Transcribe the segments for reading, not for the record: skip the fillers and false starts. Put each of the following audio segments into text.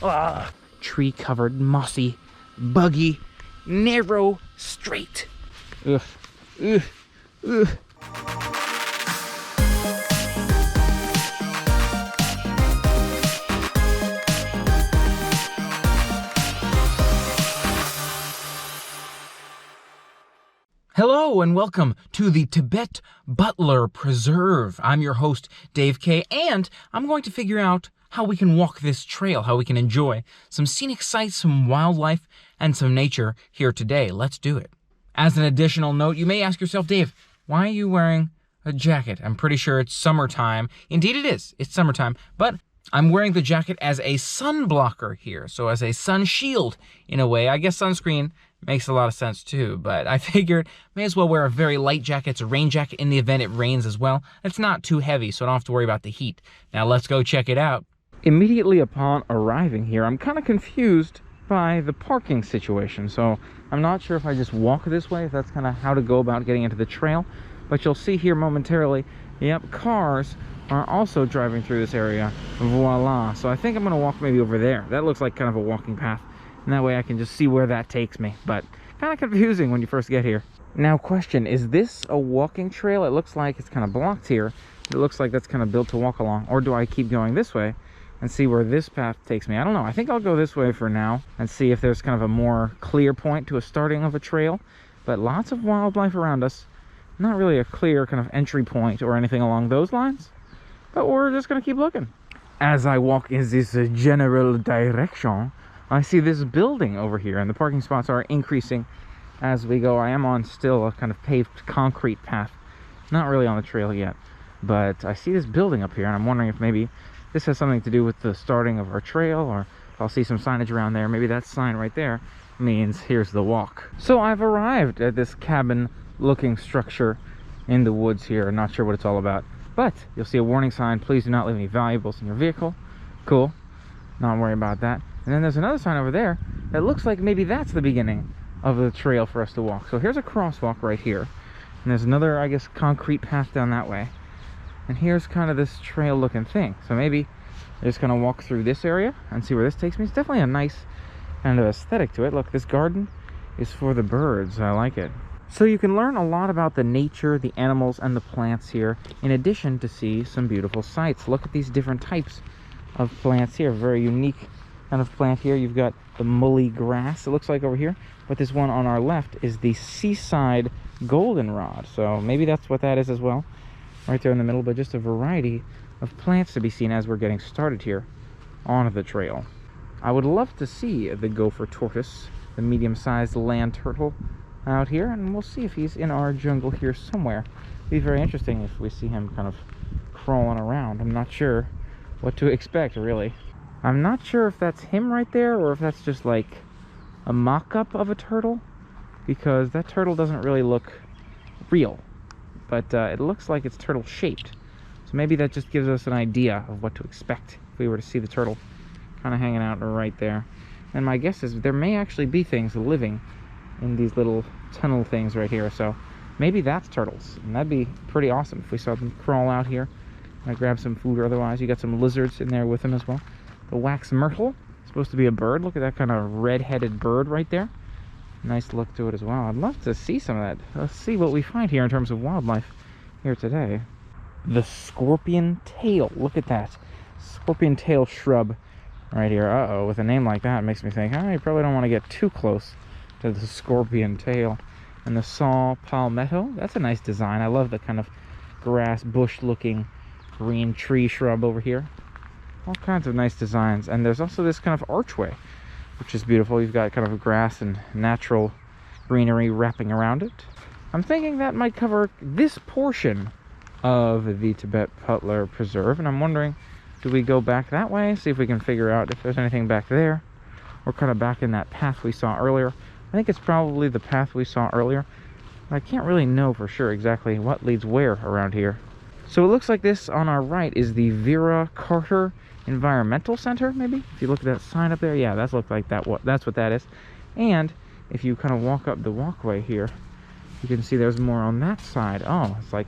Ah, tree-covered, mossy, buggy, narrow, straight. Ugh, ugh, ugh. Hello and welcome to the Tibet Butler Preserve. I'm your host, Dave K, and I'm going to figure out how we can walk this trail, how we can enjoy some scenic sights, some wildlife, and some nature here today. Let's do it. As an additional note, you may ask yourself, Dave, why are you wearing a jacket? I'm pretty sure it's summertime. Indeed it is. It's summertime, but I'm wearing the jacket as a sun blocker here, so as a sun shield in a way. I guess sunscreen makes a lot of sense too, but I figured may as well wear a very light jacket. It's a rain jacket in the event it rains as well. It's not too heavy, so I don't have to worry about the heat. Now let's go check it out. Immediately upon arriving here, I'm kind of confused by the parking situation, so I'm not sure if I just walk this way, if that's kind of how to go about getting into the trail, but you'll see here momentarily, yep, cars are also driving through this area. Voila. So I think I'm going to walk maybe over there. That looks like kind of a walking path. And that way I can just see where that takes me. But kind of confusing when you first get here. Now question, is this a walking trail? It looks like it's kind of blocked here. It looks like that's kind of built to walk along. Or do I keep going this way and see where this path takes me? I don't know. I think I'll go this way for now and see if there's kind of a more clear point to a starting of a trail. But lots of wildlife around us. Not really a clear kind of entry point or anything along those lines. But we're just going to keep looking. As I walk in this general direction, I see this building over here, and the parking spots are increasing as we go. I am on still a kind of paved concrete path, not really on the trail yet, but I see this building up here, and I'm wondering if maybe this has something to do with the starting of our trail, or if I'll see some signage around there. Maybe that sign right there means here's the walk. So I've arrived at this cabin-looking structure in the woods here. I'm not sure what it's all about, but you'll see a warning sign, please do not leave any valuables in your vehicle. Cool, not worry about that. And then there's another sign over there that looks like maybe that's the beginning of the trail for us to walk. So here's a crosswalk right here. And there's another, I guess, concrete path down that way. And here's kind of this trail looking thing. So maybe I'm just going to walk through this area and see where this takes me. It's definitely a nice kind of aesthetic to it. Look, this garden is for the birds. I like it. So you can learn a lot about the nature, the animals, and the plants here, in addition to see some beautiful sights. Look at these different types of plants here. Very unique kind of plant here. You've got the mully grass, it looks like over here, but this one on our left is the seaside goldenrod. So maybe that's what that is as well, right there in the middle. But just a variety of plants to be seen as we're getting started here on the trail. I would love to see the gopher tortoise, the medium-sized land turtle, out here, and we'll see if he's in our jungle here somewhere. It'd be very interesting if we see him kind of crawling around. I'm not sure what to expect, really. I'm not sure if that's him right there or if that's just like a mock-up of a turtle, because that turtle doesn't really look real, but it looks like it's turtle shaped. So maybe that just gives us an idea of what to expect if we were to see the turtle kind of hanging out right there. And my guess is there may actually be things living in these little tunnel things right here, so maybe that's turtles, and that'd be pretty awesome if we saw them crawl out here. I grab some food, or otherwise you got some lizards in there with them as well. The wax myrtle, supposed to be a bird. Look at that kind of red-headed bird right there. Nice look to it as well. I'd love to see some of that. Let's see what we find here in terms of wildlife here today. The scorpion tail. Look at that. Scorpion tail shrub right here. Uh-oh, with a name like that, it makes me think, you probably don't want to get too close to the scorpion tail. And the saw palmetto. That's a nice design. I love the kind of grass bush looking green tree shrub over here. All kinds of nice designs. And there's also this kind of archway, which is beautiful. You've got kind of grass and natural greenery wrapping around it. I'm thinking that might cover this portion of the Tibet Butler Preserve, and I'm wondering, do we go back that way, see if we can figure out if there's anything back there, or kind of back in that path we saw earlier. I think it's probably the path we saw earlier. I can't really know for sure exactly what leads where around here. So it looks like this on our right is the Vera Carter Environmental Center, maybe? If you look at that sign up there, yeah, that's look like that. That's what that is. And if you kind of walk up the walkway here, you can see there's more on that side. Oh, it's like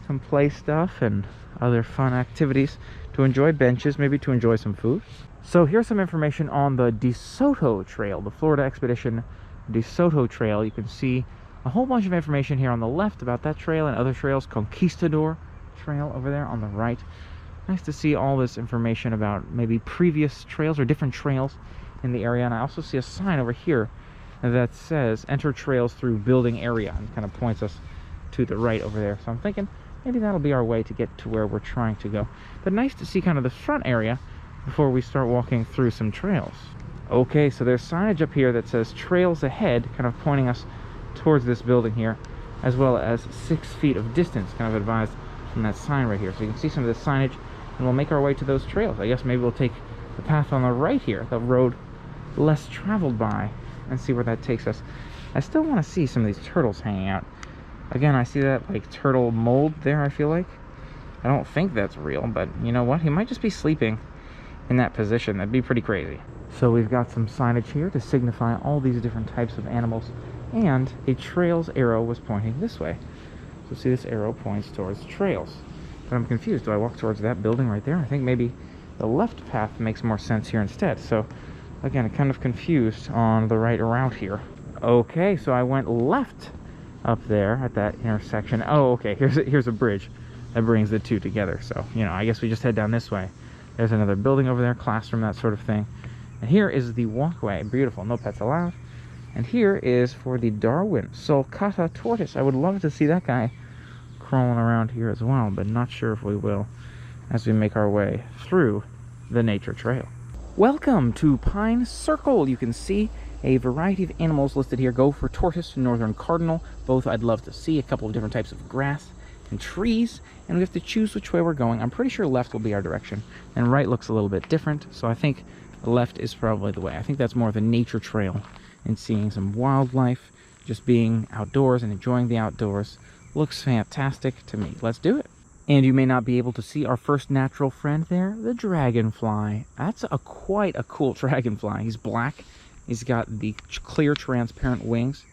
some play stuff and other fun activities to enjoy, benches, maybe to enjoy some food. So here's some information on the DeSoto Trail, the Florida Expedition DeSoto Trail. You can see a whole bunch of information here on the left about that trail and other trails. Conquistador Trail over there on the right. Nice to see all this information about maybe previous trails or different trails in the area. And I also see a sign over here that says enter trails through building area, and kind of points us to the right over there. So I'm thinking maybe that'll be our way to get to where we're trying to go. But nice to see kind of the front area before we start walking through some trails. Okay, so there's signage up here that says trails ahead, kind of pointing us towards this building here, as well as 6 feet of distance, kind of advised from that sign right here. So you can see some of this signage, and we'll make our way to those trails. I guess maybe we'll take the path on the right here, the road less traveled by, and see where that takes us. I still want to see some of these turtles hanging out. Again, I see that like turtle mold there, I feel like. I don't think that's real, but you know what? He might just be sleeping in that position. That'd be pretty crazy. So we've got some signage here to signify all these different types of animals, and a trails arrow was pointing this way. So see, this arrow points towards trails. But I'm confused. Do I walk towards that building right there? I think maybe the left path makes more sense here instead. So again, I'm kind of confused on the right route here. Okay, so I went left up there at that intersection. Oh, okay, here's a bridge that brings the two together. So, you know, I guess we just head down this way. There's another building over there, classroom, that sort of thing. And here is the walkway. Beautiful, no pets allowed. And here is for the Darwin sulcata tortoise. I would love to see that guy crawling around here as well, but not sure if we will as we make our way through the nature trail. Welcome to Pine Circle. You can see a variety of animals listed here. Gopher, tortoise, northern cardinal. Both I'd love to see. A couple of different types of grass and trees. And we have to choose which way we're going. I'm pretty sure left will be our direction. And right looks a little bit different. So I think left is probably the way. I think that's more of a nature trail and seeing some wildlife, just being outdoors and enjoying the outdoors. Looks fantastic to me. Let's do it. And you may not be able to see our first natural friend there, the dragonfly. That's quite a cool dragonfly. He's black. He's got the clear, transparent wings.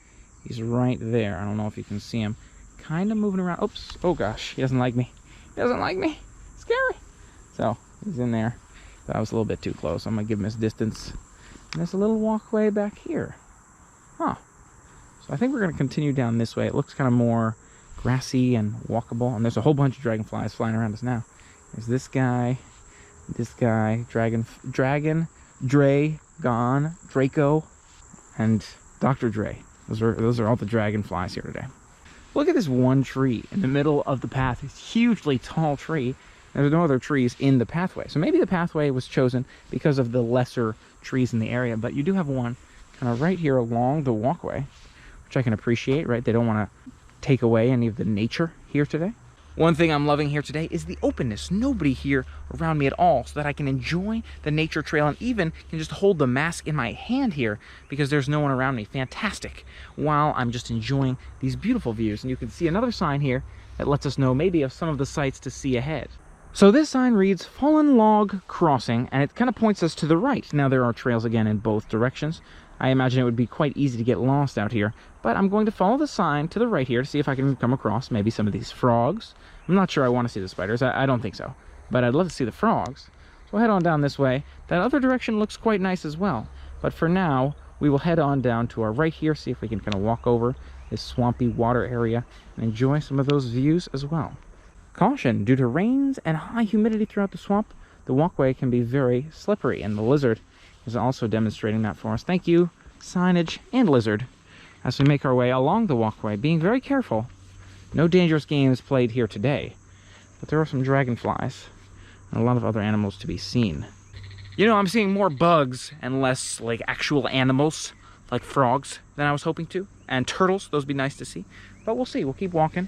He's right there. I don't know if you can see him. Kind of moving around. Oops. Oh, gosh. He doesn't like me. He doesn't like me. Scary. So, he's in there. That was a little bit too close. I'm going to give him his distance. And there's a little walkway back here. Huh. So, I think we're going to continue down this way. It looks kind of more grassy and walkable. And there's a whole bunch of dragonflies flying around us now. There's this guy, Dragon, Draco, and Dr. Dre. Those are all the dragonflies here today. Look at this one tree in the middle of the path. It's a hugely tall tree. There's no other trees in the pathway. So maybe the pathway was chosen because of the lesser trees in the area, but you do have one kind of right here along the walkway, which I can appreciate, right? They don't want to take away any of the nature here today. One thing I'm loving here today is the openness. Nobody here around me at all, so that I can enjoy the nature trail and even can just hold the mask in my hand here because there's no one around me. Fantastic. While I'm just enjoying these beautiful views. And you can see another sign here that lets us know maybe of some of the sights to see ahead. So this sign reads Fallen Log Crossing, and it kind of points us to the right. Now there are trails again in both directions. I imagine it would be quite easy to get lost out here, but I'm going to follow the sign to the right here to see if I can come across maybe some of these frogs. I'm not sure I want to see the spiders. I don't think so, but I'd love to see the frogs. So we'll head on down this way. That other direction looks quite nice as well, but for now, we will head on down to our right here, see if we can kind of walk over this swampy water area and enjoy some of those views as well. Caution, due to rains and high humidity throughout the swamp, the walkway can be very slippery, and the lizard is also demonstrating that for us. Thank you, signage and lizard, as we make our way along the walkway, being very careful. No dangerous games played here today, but there are some dragonflies and a lot of other animals to be seen. You know, I'm seeing more bugs and less like actual animals, like frogs, than I was hoping to. And turtles, those would be nice to see. But we'll see, we'll keep walking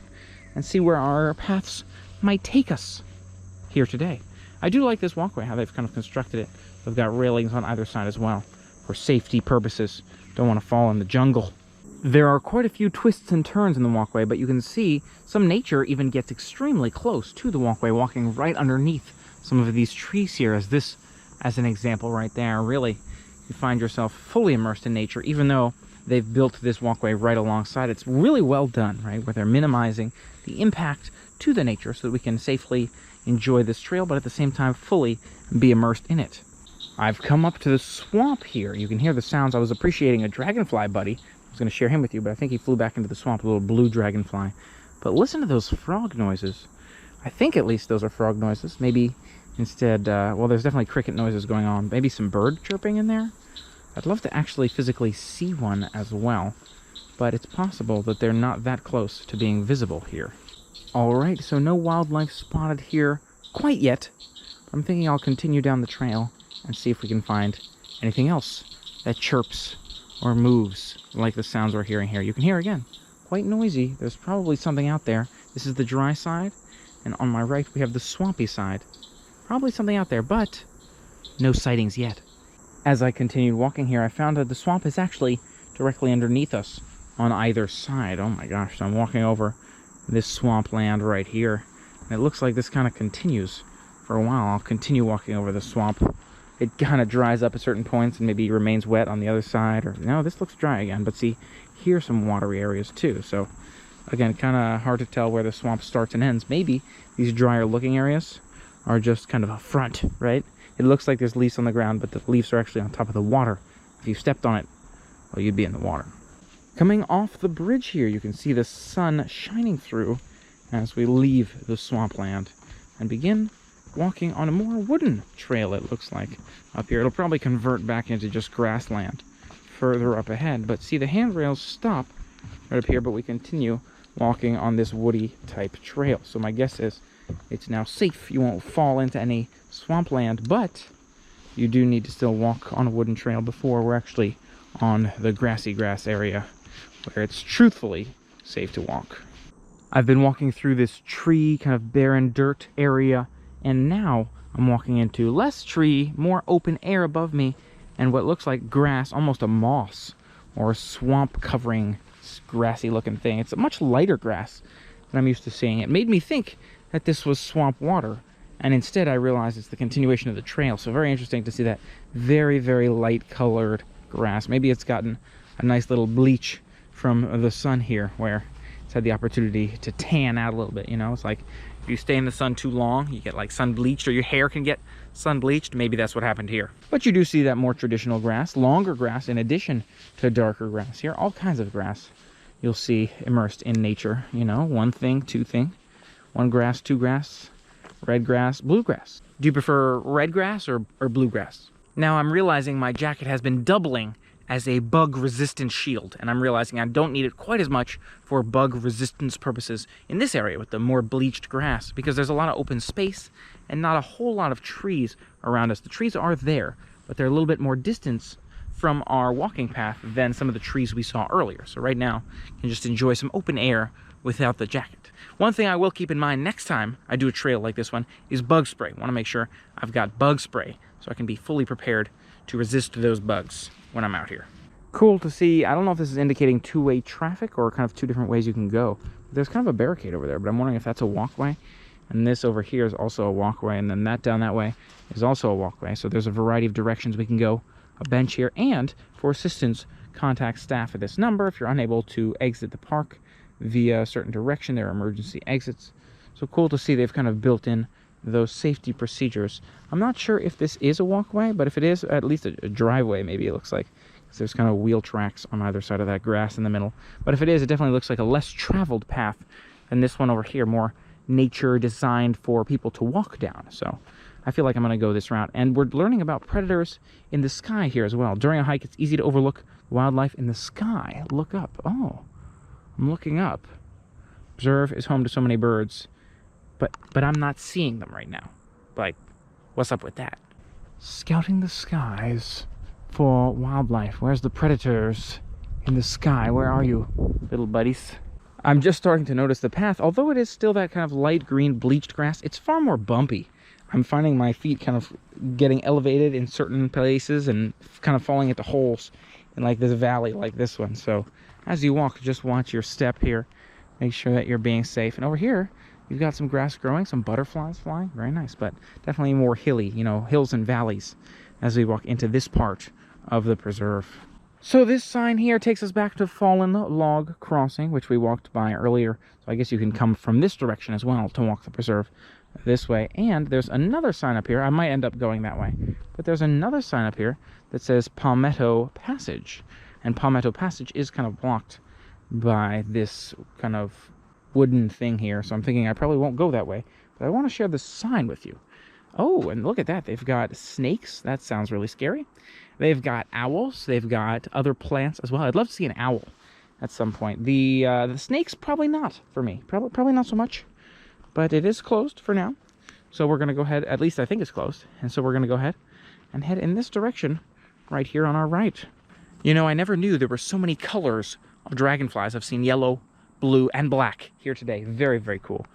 and see where our paths might take us here today. I do like this walkway, how they've kind of constructed it. They've got railings on either side as well for safety purposes. Don't want to fall in the jungle. There are quite a few twists and turns in the walkway, but you can see some nature even gets extremely close to the walkway, walking right underneath some of these trees here, as an example right there. Really, you find yourself fully immersed in nature, even though they've built this walkway right alongside. It's really well done, right, where they're minimizing the impact to the nature so that we can safely enjoy this trail, but at the same time fully be immersed in it. I've come up to the swamp here. You can hear the sounds. I was appreciating a dragonfly buddy. I was going to share him with you, but I think he flew back into the swamp, a little blue dragonfly. But listen to those frog noises. I think at least those are frog noises. Maybe instead, well, there's definitely cricket noises going on. Maybe some bird chirping in there. I'd love to actually physically see one as well, but it's possible that they're not that close to being visible here. Alright, so no wildlife spotted here quite yet. I'm thinking I'll continue down the trail and see if we can find anything else that chirps or moves like the sounds we're hearing here. You can hear again, quite noisy. There's probably something out there. This is the dry side, and on my right we have the swampy side. Probably something out there, but no sightings yet. As I continued walking here, I found that the swamp is actually directly underneath us on either side. Oh my gosh, so I'm walking over this swampland right here, and it looks like this kind of continues for a while. I'll continue walking over the swamp. It kind of dries up at certain points and maybe remains wet on the other side, or no, this looks dry again, but see, here's some watery areas too. So again, kind of hard to tell where the swamp starts and ends. Maybe these drier looking areas are just kind of a front, right? It looks like there's leaves on the ground, but the leaves are actually on top of the water. If you stepped on it, well, you'd be in the water. Coming off the bridge here, you can see the sun shining through as we leave the swampland and begin walking on a more wooden trail, it looks like, up here. It'll probably convert back into just grassland further up ahead, but see, the handrails stop right up here, but we continue walking on this woody type trail. So my guess is it's now safe. You won't fall into any swampland, but you do need to still walk on a wooden trail before we're actually on the grassy grass area where it's truthfully safe to walk. I've been walking through this tree, kind of barren dirt area, and now I'm walking into less tree, more open air above me, and what looks like grass, almost a moss or a swamp covering grassy looking thing. It's a much lighter grass than I'm used to seeing. It made me think that this was swamp water, and instead I realized it's the continuation of the trail. So very interesting to see that very, very light colored grass. Maybe it's gotten a nice little bleach from the sun here, where it's had the opportunity to tan out a little bit. You know, it's like if you stay in the sun too long, you get like sun bleached, or your hair can get sun bleached. Maybe that's what happened here. But you do see that more traditional grass, longer grass in addition to darker grass here. All kinds of grass you'll see immersed in nature. You know, one thing, two thing, one grass, two grass, red grass, blue grass. Do you prefer red grass or blue grass? Now I'm realizing my jacket has been doubling as a bug resistant shield, and I'm realizing I don't need it quite as much for bug resistance purposes in this area with the more bleached grass, because there's a lot of open space and not a whole lot of trees around us. The trees are there, but they're a little bit more distance from our walking path than some of the trees we saw earlier. So right now, you can just enjoy some open air without the jacket. One thing I will keep in mind next time I do a trail like this one is bug spray. I want to make sure I've got bug spray so I can be fully prepared to resist those bugs when I'm out here. Cool to see. I don't know if this is indicating two-way traffic or kind of two different ways you can go. There's kind of a barricade over there, but I'm wondering if that's a walkway. And this over here is also a walkway, and then that down that way is also a walkway. So there's a variety of directions we can go. A bench here, and for assistance, contact staff at this number if you're unable to exit the park via a certain direction. There are emergency exits. So cool to see they've kind of built in those safety procedures. I'm not sure if this is a walkway, but if it is, at least a driveway maybe it looks like, because there's kind of wheel tracks on either side of that grass in the middle. But if it is, it definitely looks like a less traveled path than this one over here, more nature designed for people to walk down. So I feel like I'm going to go this route. And we're learning about predators in the sky here as well. During a hike, it's easy to overlook wildlife in the sky. Look up. Oh, I'm looking up. Observe is home to so many birds, but I'm not seeing them right now. Like, what's up with that? Scouting the skies for wildlife. Where's the predators in the sky? Where are you, little buddies? I'm just starting to notice the path. Although it is still that kind of light green bleached grass, it's far more bumpy. I'm finding my feet kind of getting elevated in certain places and kind of falling into holes in like this valley like this one. So as you walk, just watch your step here. Make sure that you're being safe. And over here, you've got some grass growing, some butterflies flying. Very nice, but definitely more hilly, you know, hills and valleys as we walk into this part of the preserve. So this sign here takes us back to Fallen Log Crossing, which we walked by earlier. So I guess you can come from this direction as well to walk the preserve. this way. And there's another sign up here. I might end up going that way. But there's another sign up here that says Palmetto Passage. And Palmetto Passage is kind of blocked by this kind of wooden thing here. So I'm thinking I probably won't go that way. But I want to share this sign with you. Oh, and look at that. They've got snakes. That sounds really scary. They've got owls. They've got other plants as well. I'd love to see an owl at some point. The snakes, probably not for me. Probably not so much. But it is closed for now. So we're going to go ahead. At least I think it's closed. And so we're going to go ahead and head in this direction right here on our right. You know, I never knew there were so many colors of dragonflies. I've seen yellow, blue, and black here today. Very, very cool.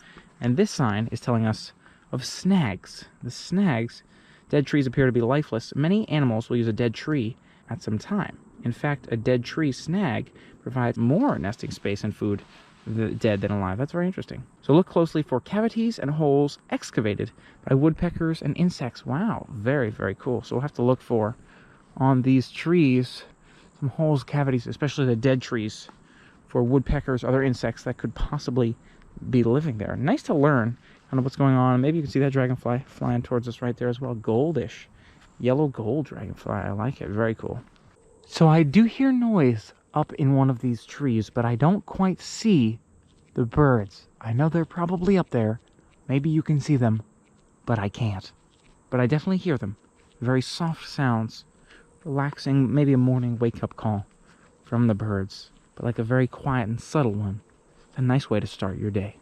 And this sign is telling us of snags. The snags, dead trees appear to be lifeless. Many animals will use a dead tree at some time. In fact, a dead tree snag provides more nesting space and food dead than alive. That's very interesting. So look closely for cavities and holes excavated by woodpeckers and insects. Wow, very, very cool. So we'll have to look for, on these trees, some holes, cavities, especially the dead trees, for woodpeckers, other insects that could possibly be living there. Nice to learn kind of what's going on. Maybe you can see that dragonfly flying towards us right there as well. Goldish. Yellow gold dragonfly. I like it. Very cool. So I do hear noise up in one of these trees, but I don't quite see the birds. I know they're probably up there. Maybe you can see them, but I can't. But I definitely hear them. Very soft sounds. Relaxing, maybe a morning wake-up call from the birds, but like a very quiet and subtle one. It's a nice way to start your day.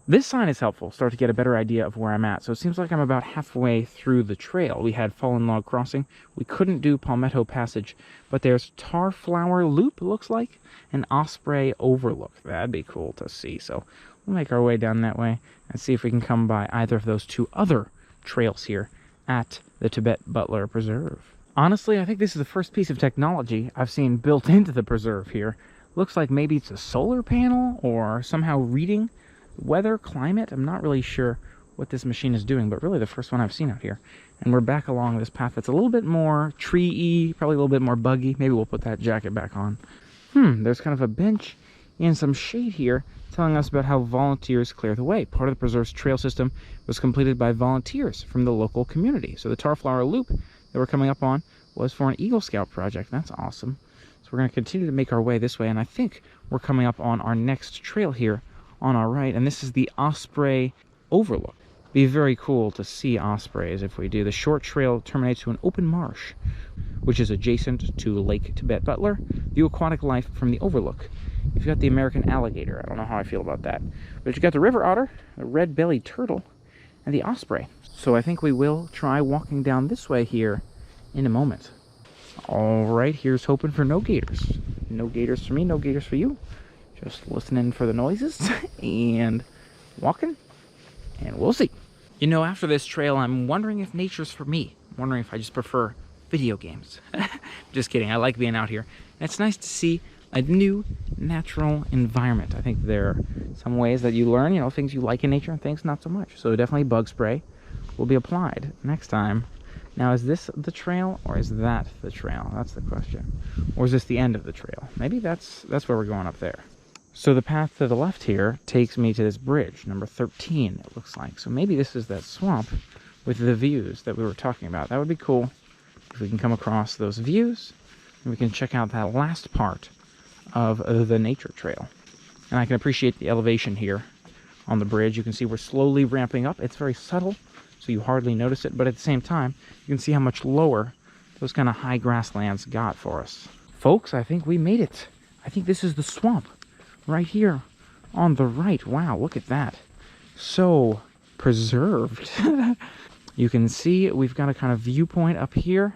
This sign is helpful. Start to get a better idea of where I'm at. So it seems like I'm about halfway through the trail. We had Fallen Log Crossing. We couldn't do Palmetto Passage, but there's Tarflower Loop, looks like, and Osprey Overlook. That'd be cool to see. So we'll make our way down that way and see if we can come by either of those two other trails here at the Tibet Butler Preserve. Honestly, I think this is the first piece of technology I've seen built into the preserve here. Looks like maybe it's a solar panel or somehow reading weather, climate. I'm not really sure what this machine is doing, but really the first one I've seen out here. And we're back along this path that's a little bit more tree-y, probably a little bit more buggy. Maybe we'll put that jacket back on. There's kind of a bench and some shade here telling us about how volunteers clear the way. Part of the preserve's trail system was completed by volunteers from the local community. So the Tarflower Loop that we're coming up on was for an Eagle Scout project. That's awesome. So we're going to continue to make our way this way, and I think we're coming up on our next trail here on our right, and this is the Osprey Overlook. Be very cool to see ospreys if we do. The short trail terminates to an open marsh, which is adjacent to Lake Tibet Butler. View aquatic life from the overlook. You've got the American alligator. I don't know how I feel about that. But you've got the river otter, the red-bellied turtle, and the osprey. So I think we will try walking down this way here in a moment. All right, here's hoping for no gators. No gators for me, no gators for you. Just listening for the noises and walking, and we'll see. You know, after this trail, I'm wondering if nature's for me. I'm wondering if I just prefer video games. Just kidding, I like being out here. And it's nice to see a new natural environment. I think there are some ways that you learn, you know, things you like in nature and things not so much. So definitely bug spray will be applied next time. Now, is this the trail or is that the trail? That's the question. Or is this the end of the trail? Maybe that's where we're going up there. So the path to the left here takes me to this bridge, number 13, it looks like. So maybe this is that swamp with the views that we were talking about. That would be cool if we can come across those views and we can check out that last part of the nature trail. And I can appreciate the elevation here on the bridge. You can see we're slowly ramping up. It's very subtle, so you hardly notice it. But at the same time, you can see how much lower those kind of high grasslands got for us. Folks, I think we made it. I think this is the swamp. Right here on the right. Wow, look at that. So preserved. You can see we've got a kind of viewpoint up here.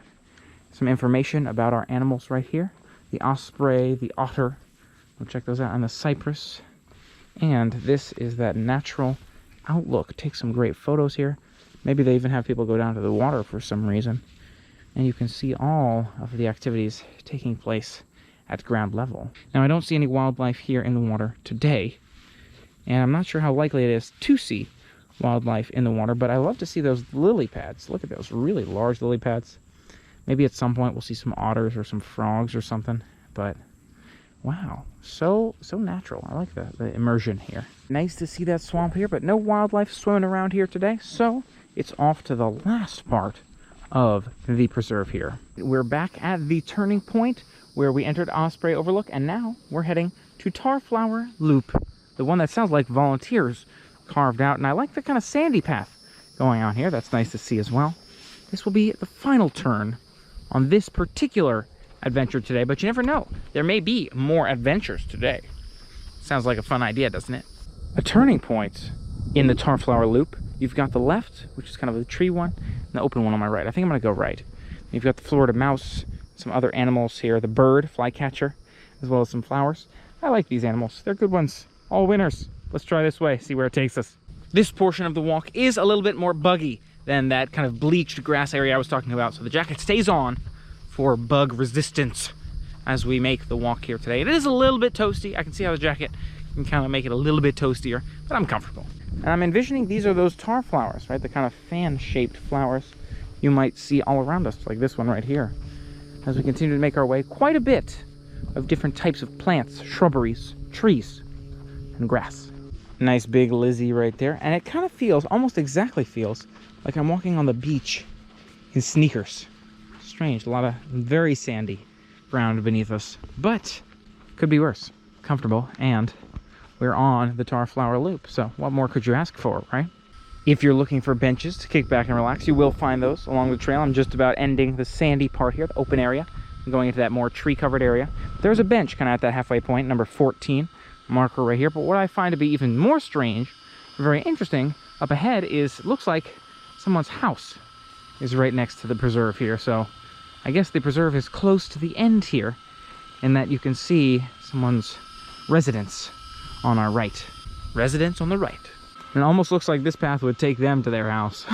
Some information about our animals right here. The osprey, the otter. We'll check those out. And the cypress. And this is that natural outlook. Take some great photos here. Maybe they even have people go down to the water for some reason. And you can see all of the activities taking place at ground level. Now, I don't see any wildlife here in the water today, and I'm not sure how likely it is to see wildlife in the water, but I love to see those lily pads. Look at those really large lily pads. Maybe at some point we'll see some otters or some frogs or something, but Wow, so natural. I like the immersion here. Nice to see that swamp here, but no wildlife swimming around here today, so it's off to the last part of the preserve here. We're back at the turning point where we entered Osprey Overlook, and now we're heading to Tarflower Loop, the one that sounds like volunteers carved out, and I like the kind of sandy path going on here. That's nice to see as well. This will be the final turn on this particular adventure today, but you never know. There may be more adventures today. Sounds like a fun idea, doesn't it? A turning point in the Tarflower Loop. You've got the left, which is kind of the tree one, and the open one on my right. I think I'm gonna go right. You've got the Florida mouse, some other animals here, the bird, flycatcher, as well as some flowers. I like these animals. They're good ones. All winners. Let's try this way, see where it takes us. This portion of the walk is a little bit more buggy than that kind of bleached grass area I was talking about, so the jacket stays on for bug resistance as we make the walk here today. It is a little bit toasty. I can see how the jacket can kind of make it a little bit toastier, but I'm comfortable. And I'm envisioning these are those tar flowers, right? The kind of fan-shaped flowers you might see all around us, like this one right here. As we continue to make our way, quite a bit of different types of plants, shrubberies, trees, and grass. Nice big Lizzie right there, and it kind of feels, almost exactly feels, like I'm walking on the beach in sneakers. Strange, a lot of very sandy ground beneath us, but could be worse. Comfortable, and we're on the Tarflower Loop, so what more could you ask for, right? If you're looking for benches to kick back and relax, you will find those along the trail. I'm just about ending the sandy part here, the open area, and going into that more tree-covered area. There's a bench kind of at that halfway point, number 14 marker right here, but what I find to be even more strange, very interesting, up ahead is, looks like someone's house is right next to the preserve here, so I guess the preserve is close to the end here, in that you can see someone's residence on our right. Residence on the right. And it almost looks like this path would take them to their house.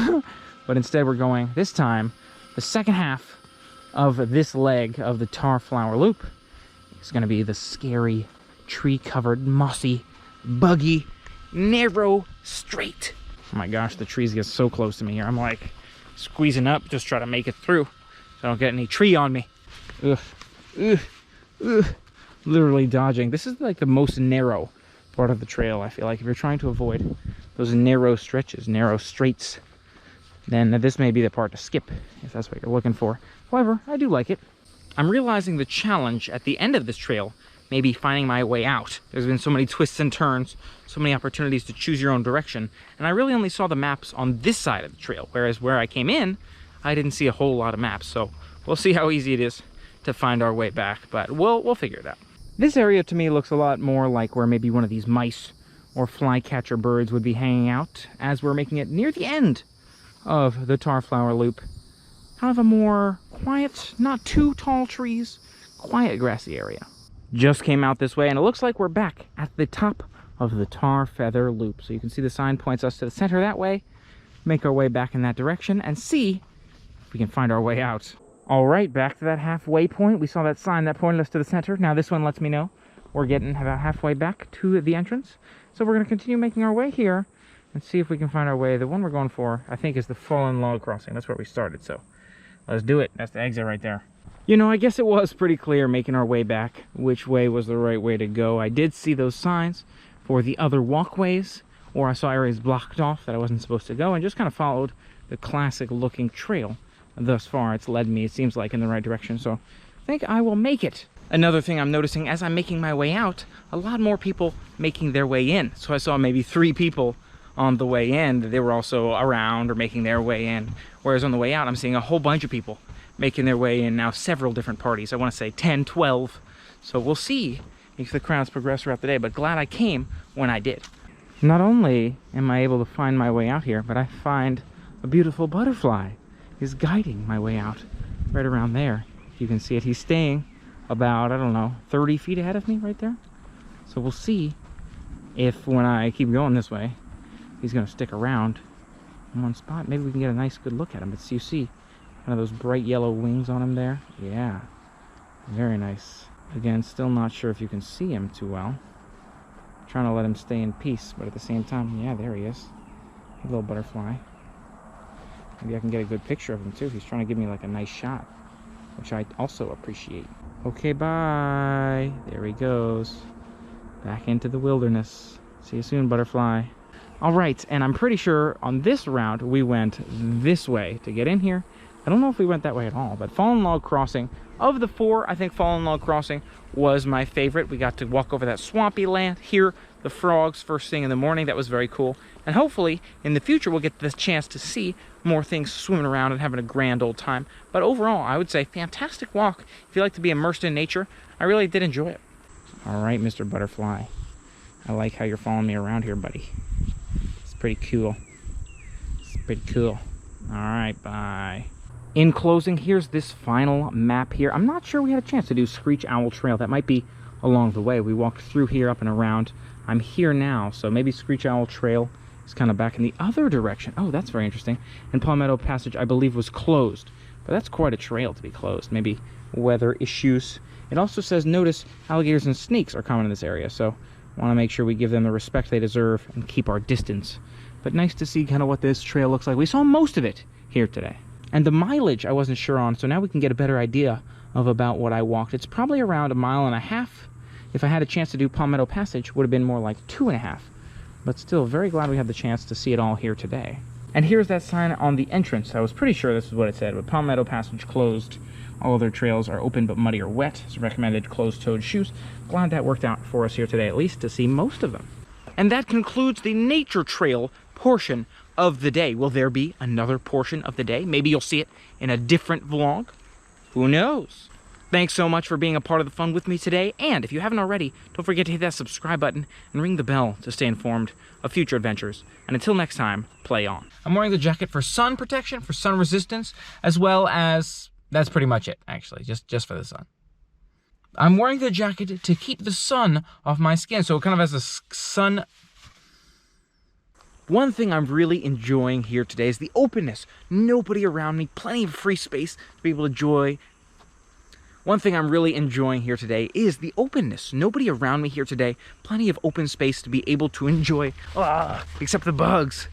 But instead we're going, this time, the second half of this leg of the Tarflower Loop is going to be the scary, tree-covered, mossy, buggy, narrow, straight. Oh my gosh, the trees get so close to me here. I'm like squeezing up, just try to make it through so I don't get any tree on me. Ugh, ugh, ugh. Literally dodging. This is like the most narrow part of the trail, I feel like. If you're trying to avoid those narrow stretches, narrow straights, then this may be the part to skip, if that's what you're looking for. However, I do like it. I'm realizing the challenge at the end of this trail may be finding my way out. There's been so many twists and turns, so many opportunities to choose your own direction, and I really only saw the maps on this side of the trail, whereas where I came in, I didn't see a whole lot of maps, so we'll see how easy it is to find our way back, but we'll figure it out. This area to me looks a lot more like where maybe one of these mice or flycatcher birds would be hanging out, as we're making it near the end of the Tarflower Loop. Kind of a more quiet, not too tall trees, quiet grassy area. Just came out this way, and it looks like we're back at the top of the Tar Feather Loop. So you can see the sign points us to the center that way, make our way back in that direction, and see if we can find our way out. All right, back to that halfway point. We saw that sign that pointed us to the center. Now this one lets me know we're getting about halfway back to the entrance. So we're going to continue making our way here and see if we can find our way. The one we're going for, I think, is the Fallen Log Crossing. That's where we started, so let's do it. That's the exit right there. You know, I guess it was pretty clear making our way back which way was the right way to go. I did see those signs for the other walkways, or I saw areas blocked off that I wasn't supposed to go, and just kind of followed the classic looking trail. Thus far, it's led me, it seems like, in the right direction, so I think I will make it. Another thing I'm noticing as I'm making my way out, a lot more people making their way in. So I saw maybe 3 people on the way in. They were also around or making their way in. Whereas on the way out, I'm seeing a whole bunch of people making their way in now, several different parties. I want to say 10, 12. So we'll see if the crowds progress throughout the day, but glad I came when I did. Not only am I able to find my way out here, but I find a beautiful butterfly is guiding my way out right around there. You can see it. He's staying about, I don't know, 30 feet ahead of me right there. So we'll see if when I keep going this way, he's going to stick around in one spot. Maybe we can get a nice good look at him. But you see kind of those bright yellow wings on him there. Yeah, very nice. Again, still not sure if you can see him too well. Trying to let him stay in peace, but at the same time, yeah, there he is. A little butterfly. Maybe I can get a good picture of him too. He's trying to give me like a nice shot, which I also appreciate. Okay, bye. There he goes. Back into the wilderness. See you soon, butterfly. All right, and I'm pretty sure on this route we went this way to get in here. I don't know if we went that way at all, but Fallen Log Crossing, of the 4, I think Fallen Log Crossing was my favorite. We got to walk over that swampy land, hear the frogs first thing in the morning. That was very cool. And hopefully, in the future, we'll get the chance to see more things swimming around and having a grand old time. But overall, I would say fantastic walk. If you like to be immersed in nature, I really did enjoy it. All right, Mr. Butterfly. I like how you're following me around here, buddy. It's pretty cool. It's pretty cool. All right, bye. In closing, here's this final map here. I'm not sure we had a chance to do Screech Owl Trail. That might be along the way. We walked through here, up and around. I'm here now, so maybe Screech Owl Trail is kind of back in the other direction. Oh, that's very interesting. And Palmetto Passage, I believe, was closed. But that's quite a trail to be closed. Maybe weather issues. It also says, notice alligators and snakes are common in this area, so want to make sure we give them the respect they deserve and keep our distance. But nice to see kind of what this trail looks like. We saw most of it here today. And the mileage I wasn't sure on, so now we can get a better idea of about what I walked. It's probably around 1.5 miles. If I had a chance to do Palmetto Passage, would have been more like 2.5. But still, very glad we had the chance to see it all here today. And here's that sign on the entrance. I was pretty sure this is what it said, but Palmetto Passage closed. All other trails are open but muddy or wet, so recommended closed-toed shoes. Glad that worked out for us here today, at least to see most of them. And that concludes the nature trail portion of the day. Will there be another portion of the day? Maybe you'll see it in a different vlog. Who knows? Thanks so much for being a part of the fun with me today. And if you haven't already, don't forget to hit that subscribe button and ring the bell to stay informed of future adventures. And until next time, play on. I'm wearing the jacket for sun protection, for sun resistance, as well as... that's pretty much it, actually, just for the sun. I'm wearing the jacket to keep the sun off my skin, so it kind of has a sun... One thing I'm really enjoying here today is the openness. Nobody around me, plenty of free space to be able to enjoy. One thing I'm really enjoying here today is the openness. Nobody around me here today, plenty of open space to be able to enjoy, except the bugs.